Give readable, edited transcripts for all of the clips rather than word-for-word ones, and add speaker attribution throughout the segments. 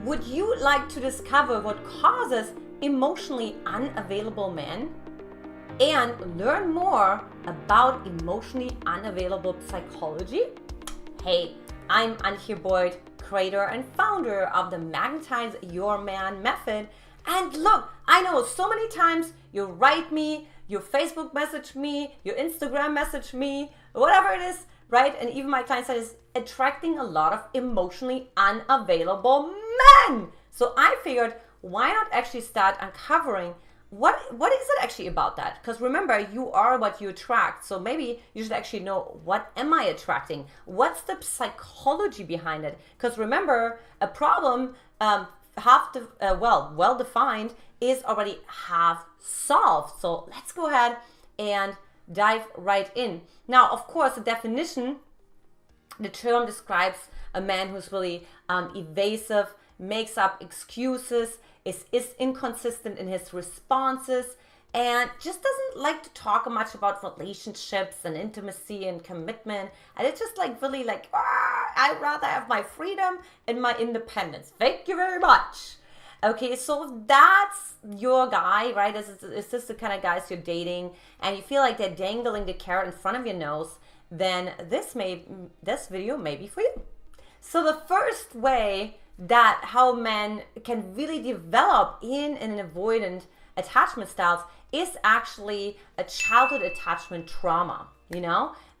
Speaker 1: Would you like to discover what causes emotionally unavailable men and learn more about emotionally unavailable psychology? Hey, I'm Antje Boyd, creator and founder of the Magnetize Your Man method. And look, I know so many times you write me, you Facebook message me, you Instagram message me, whatever it is, right? And even my client side is attracting a lot of emotionally unavailable men. So I figured, why not actually start uncovering what is it actually about that? Because remember, you are what you attract. So maybe you should actually know, what am I attracting? What's the psychology behind it? Because remember, a problem well defined is already half solved. So let's go ahead and dive right in. Now, of course, the definition, the term describes a man who's really evasive, makes up excuses, is inconsistent in his responses, and just doesn't like to talk much about relationships and intimacy and commitment. And it's just like really like, I'd rather have my freedom and my independence. Thank you very much. Okay, so if that's your guy, right? Is this the kind of guys you're dating and you feel like they're dangling the carrot in front of your nose, then this video may be for you. So the first way that how men can really develop in an avoidant attachment styles is actually a childhood attachment trauma,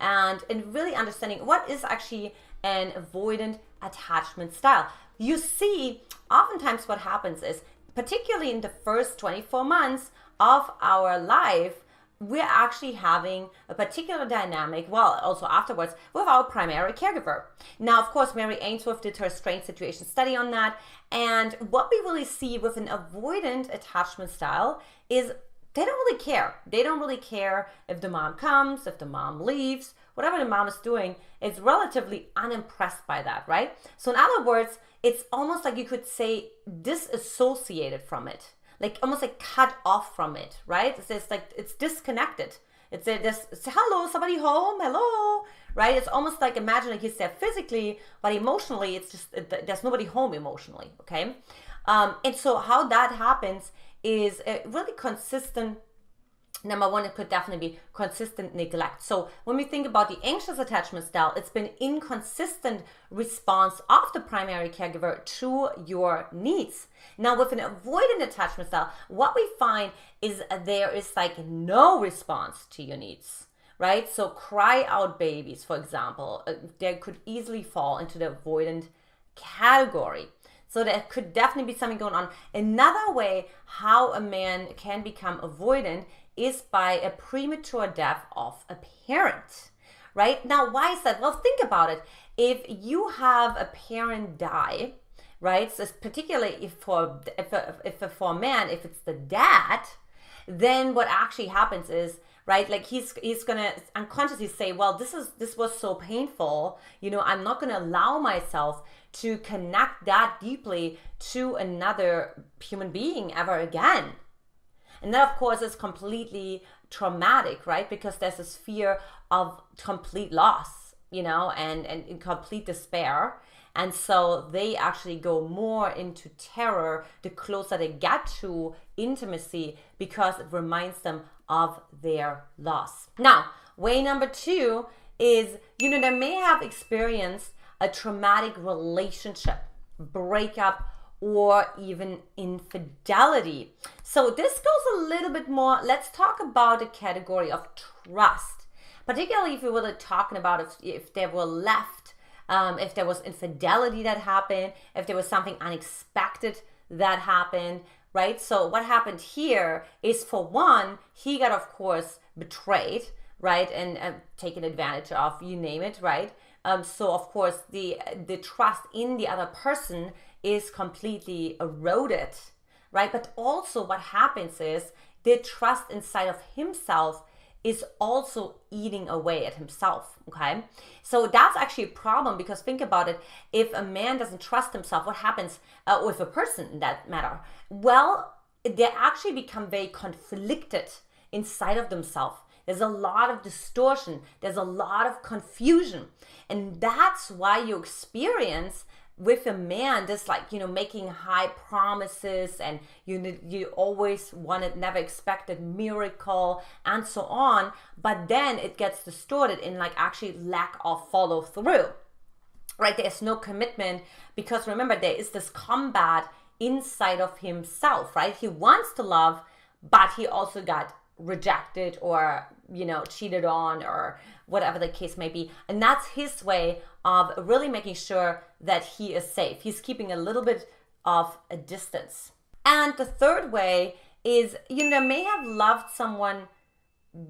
Speaker 1: and really understanding what is actually an avoidant attachment style. You see, oftentimes what happens is, particularly in the first 24 months of our life, we're actually having a particular dynamic, well, also afterwards, with our primary caregiver. Now, of course, Mary Ainsworth did her strange situation study on that. And what we really see with an avoidant attachment style is they don't really care. They don't really care if the mom comes, if the mom leaves, whatever the mom is doing, is relatively unimpressed by that, right? So in other words, it's almost like you could say disassociated from it. Like almost like cut off from it, right? It's like it's disconnected. It's hello, somebody home, hello, right? It's almost like, imagine like he's there physically, but emotionally, it's just there's nobody home emotionally, okay? And so how that happens is a really consistent. Number one, it could definitely be consistent neglect. So when we think about the anxious attachment style, it's been inconsistent response of the primary caregiver to your needs. Now with an avoidant attachment style, what we find is there is like no response to your needs, right? So cry out babies, for example, they could easily fall into the avoidant category. So there could definitely be something going on. Another way how a man can become avoidant is by a premature death of a parent, right? Now, why is that? Well, think about it. If you have a parent die, right? So particularly if for a man, if it's the dad, then what actually happens is, right, like he's gonna unconsciously say, well, this was so painful, I'm not gonna allow myself to connect that deeply to another human being ever again. And that, of course, is completely traumatic, right? Because there's this fear of complete loss, and complete despair. And so they actually go more into terror the closer they get to intimacy, because it reminds them of their loss. Now, way number two is, they may have experienced a traumatic relationship, breakup, or even infidelity. So this goes a little bit more, let's talk about the category of trust, particularly if we were talking about if there were left, if there was infidelity that happened, if there was something unexpected that happened, right? So what happened here is, for one, he got, of course, betrayed, right? And taken advantage of, you name it, right? So of course the trust in the other person is completely eroded, right? But also what happens is the trust inside of himself is also eating away at himself, okay? So that's actually a problem, because think about it. If a man doesn't trust himself, what happens with a person in that matter? Well, they actually become very conflicted inside of themselves. There's a lot of distortion. There's a lot of confusion. And that's why you experience with a man, this like, making high promises, and you always wanted, never expected miracle and so on, but then it gets distorted in like actually lack of follow through, right? There's no commitment, because remember, there is this combat inside of himself, right? He wants to love, but he also got rejected or cheated on, or whatever the case may be. And that's his way of really making sure that he is safe. He's keeping a little bit of a distance. And the third way is, they may have loved someone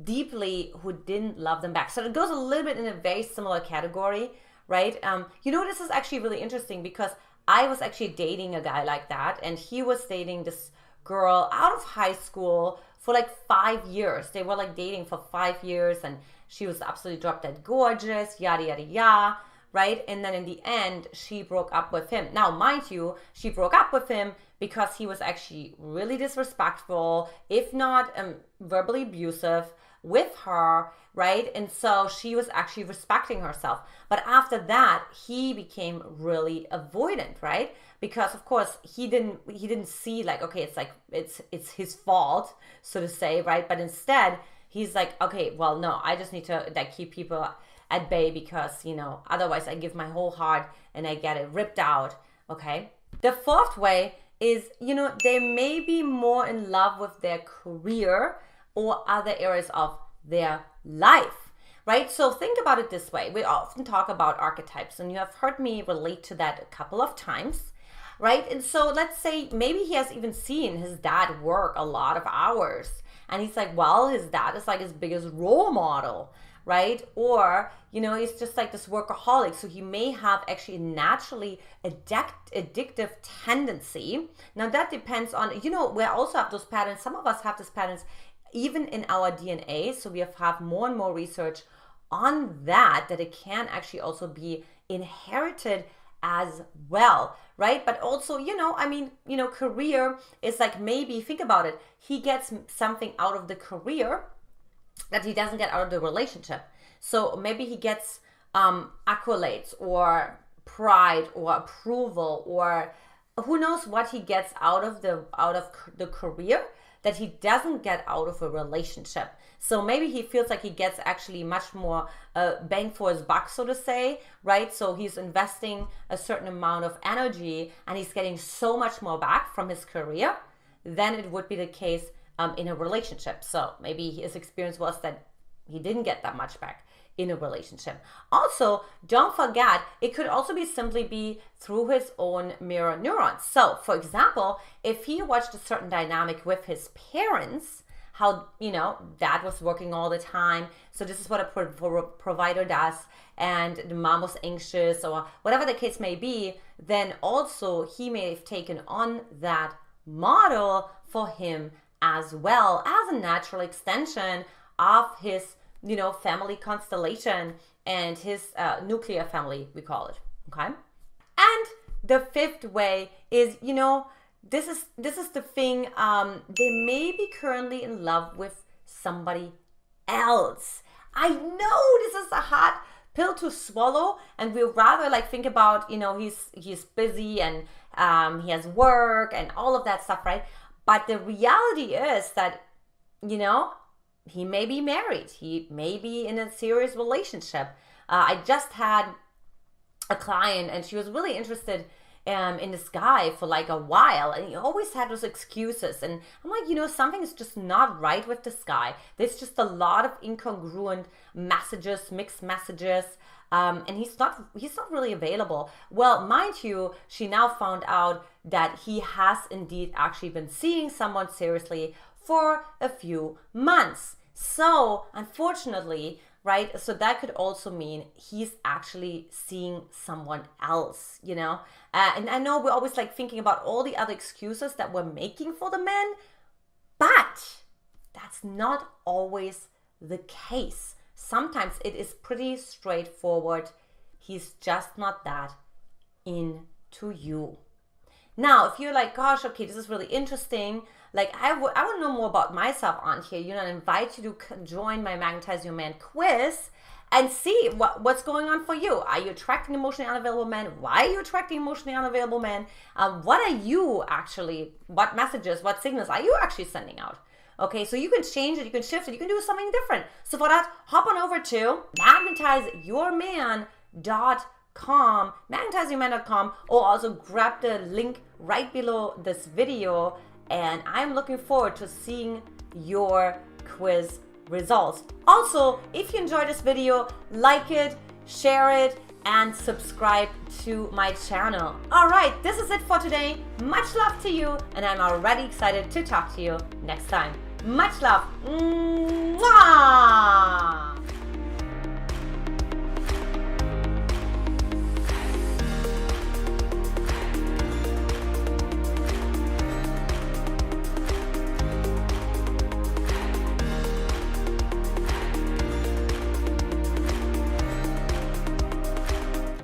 Speaker 1: deeply who didn't love them back. So it goes a little bit in a very similar category, right? This is actually really interesting, because I was actually dating a guy like that, and he was dating this girl out of high school for like 5 years. They were like dating for 5 years, and she was absolutely drop dead gorgeous, yada, yada, yada, right? And then in the end, she broke up with him. Now, mind you, she broke up with him because he was actually really disrespectful, if not verbally abusive with her, right? And so she was actually respecting herself. But after that, he became really avoidant, right? Because of course he didn't see like, okay, it's his fault, so to say, right? But instead he's like, okay, well, no, I just need to like keep people at bay, because otherwise I give my whole heart and I get it ripped out. Okay. The fourth way is, they may be more in love with their career or other areas of their life, right? So think about it this way. We often talk about archetypes, and you have heard me relate to that a couple of times, right? And so let's say maybe he has even seen his dad work a lot of hours, and he's like, well, his dad is like his biggest role model, right? Or, he's just like this workaholic. So he may have actually a naturally addictive tendency. Now that depends on, we also have those patterns. Some of us have these patterns even in our DNA. So we have more and more research on that it can actually also be inherited as well, right? But also, career is like, maybe think about it. He gets something out of the career that he doesn't get out of the relationship. So maybe he gets accolades or pride or approval, or who knows what he gets out of the career that he doesn't get out of a relationship. So maybe he feels like he gets actually much more bang for his buck, so to say, right? So he's investing a certain amount of energy and he's getting so much more back from his career than it would be the case in a relationship. So maybe his experience was that he didn't get that much back in a relationship. Also, don't forget, it could also simply be through his own mirror neurons. So, for example, if he watched a certain dynamic with his parents, how, dad was working all the time, so this is what a provider does, and the mom was anxious, or whatever the case may be, then also he may have taken on that model for him as well, as a natural extension of his family constellation and his nuclear family, we call it. Okay. And the fifth way is, this is the thing. They may be currently in love with somebody else. I know this is a hard pill to swallow, and we rather like think about, he's busy and he has work and all of that stuff, right? But the reality is that, he may be married. He may be in a serious relationship. I just had a client, and she was really interested in this guy for like a while, and he always had those excuses. And I'm like, something is just not right with this guy. There's just a lot of incongruent messages, mixed messages, and he's not really available. Well, mind you, she now found out that he has indeed actually been seeing someone seriously for a few months. So unfortunately, right, so that could also mean he's actually seeing someone else, and I know we're always like thinking about all the other excuses that we're making for the men, but that's not always the case. Sometimes it is pretty straightforward. He's just not that into you. Now, if you're like, gosh, okay, this is really interesting, like I would know more about myself on here, and invite you to join my Magnetize Your Man quiz. and see what's going on for you. Are you attracting emotionally unavailable men? Why are you attracting emotionally unavailable men? What are you actually, what messages, what signals are you actually sending out? Okay, so you can change it, you can shift it, you can do something different. So for that, hop on over to magnetizeyourman.com, or also grab the link right below this video, and I'm looking forward to seeing your quiz results. Also, if you enjoyed this video, like it, share it, and subscribe to my channel. All right, this is it for today. Much love to you, and I'm already excited to talk to you next time. Much love. Mwah!